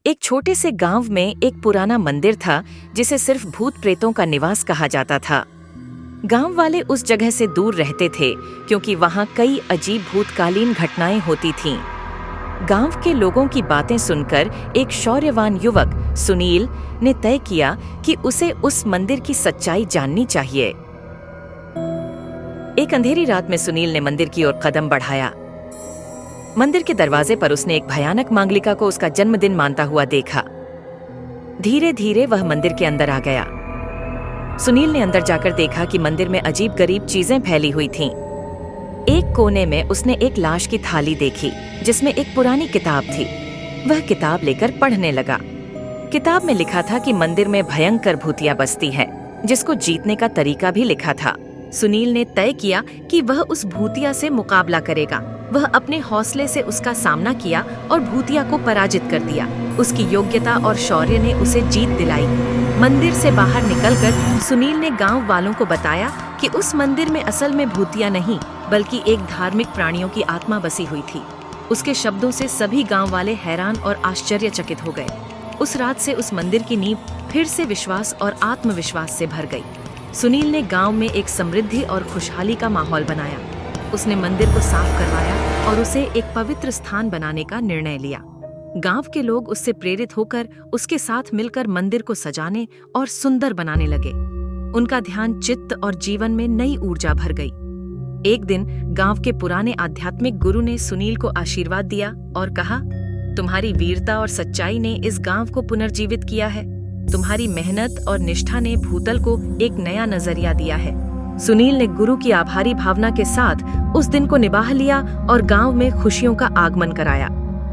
एक छोटे से गांव में एक पुराना मंदिर था जिसे सिर्फ भूत प्रेतों का निवास कहा जाता था। गांव वाले उस जगह से दूर रहते थे क्योंकि वहां कई अजीब भूतकालीन घटनाएं होती थीं। गांव के लोगों की बातें सुनकर एक शौर्यवान युवक सुनील ने तय किया कि उसे उस मंदिर की सच्चाई जाननी चाहिए। एक अंधेरी रात में सुनील ने मंदिर की ओर कदम बढ़ाया। मंदिर के दरवाजे पर उसने एक भयानक मांगलिका को उसका जन्मदिन मानता हुआ देखा। धीरे धीरे वह मंदिर के अंदर आ गया। सुनील ने अंदर जाकर देखा कि मंदिर में अजीब गरीब चीजें फैली हुई थीं। एक कोने में उसने एक लाश की थाली देखी जिसमें एक पुरानी किताब थी। वह किताब लेकर पढ़ने लगा। किताब में लिखा था कि मंदिर में भयंकर भूतिया बसती है जिसको जीतने का तरीका भी लिखा था। सुनील ने तय किया कि वह उस भूतिया से मुकाबला करेगा। वह अपने हौसले से उसका सामना किया और भूतिया को पराजित कर दिया। उसकी योग्यता और शौर्य ने उसे जीत दिलाई। मंदिर से बाहर निकलकर सुनील ने गांव वालों को बताया कि उस मंदिर में असल में भूतिया नहीं बल्कि एक धार्मिक प्राणियों की आत्मा बसी हुई थी। उसके शब्दों से सभी गांव वाले हैरान और आश्चर्यचकित हो गए। उस रात से उस मंदिर की नींव फिर से विश्वास और आत्मविश्वास से भर गई। सुनील ने गांव में एक समृद्धि और खुशहाली का माहौल बनाया। उसने मंदिर को साफ करवाया और उसे एक पवित्र स्थान बनाने का निर्णय लिया। गांव के लोग उससे प्रेरित होकर उसके साथ मिलकर मंदिर को सजाने और सुंदर बनाने लगे। उनका ध्यान चित्त और जीवन में नई ऊर्जा भर गई। एक दिन गांव के पुराने आध्यात्मिक गुरु ने सुनील को आशीर्वाद दिया और कहा, तुम्हारी वीरता और सच्चाई ने इस गांव को पुनर्जीवित किया है। तुम्हारी मेहनत और निष्ठा ने भूतल को एक नया नजरिया दिया है। सुनील ने गुरु की आभारी भावना के साथ उस दिन को निभाह लिया और गांव में खुशियों का आगमन कराया।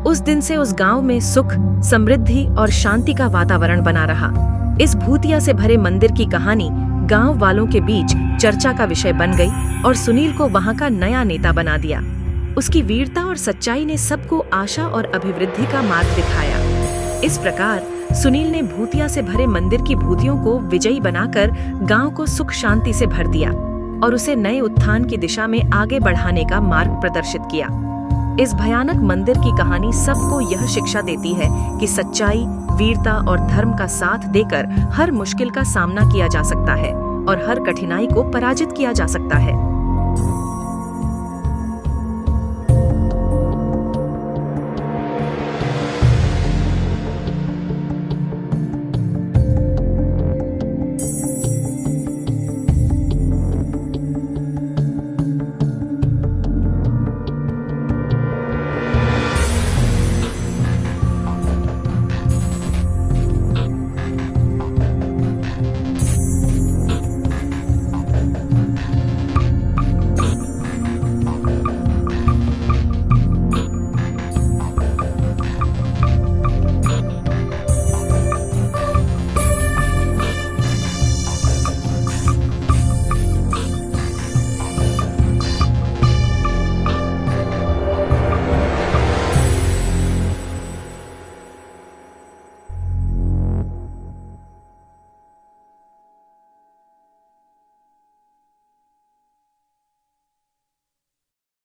उस दिन से उस गांव में सुख, समृद्धि और शांति का वातावरण बना रहा। इस भूतिया से भरे मंदिर की कहानी गांव वालों के बीच चर्चा का विषय बन गई और सुनील को वहां का नया नेता बना दिया। उसकी वीरता और सच्चाई ने सबको आशा और अभिवृद्धि का मार्ग दिखाया। इस प्रकार सुनील ने भूतिया से भरे मंदिर की भूतियों को विजयी बनाकर गांव को सुख शांति से भर दिया और उसे नए उत्थान की दिशा में आगे बढ़ाने का मार्ग प्रदर्शित किया। इस भयानक मंदिर की कहानी सबको यह शिक्षा देती है कि सच्चाई, वीरता और धर्म का साथ देकर हर मुश्किल का सामना किया जा सकता है और हर कठिनाई को पराजित किया जा सकता है।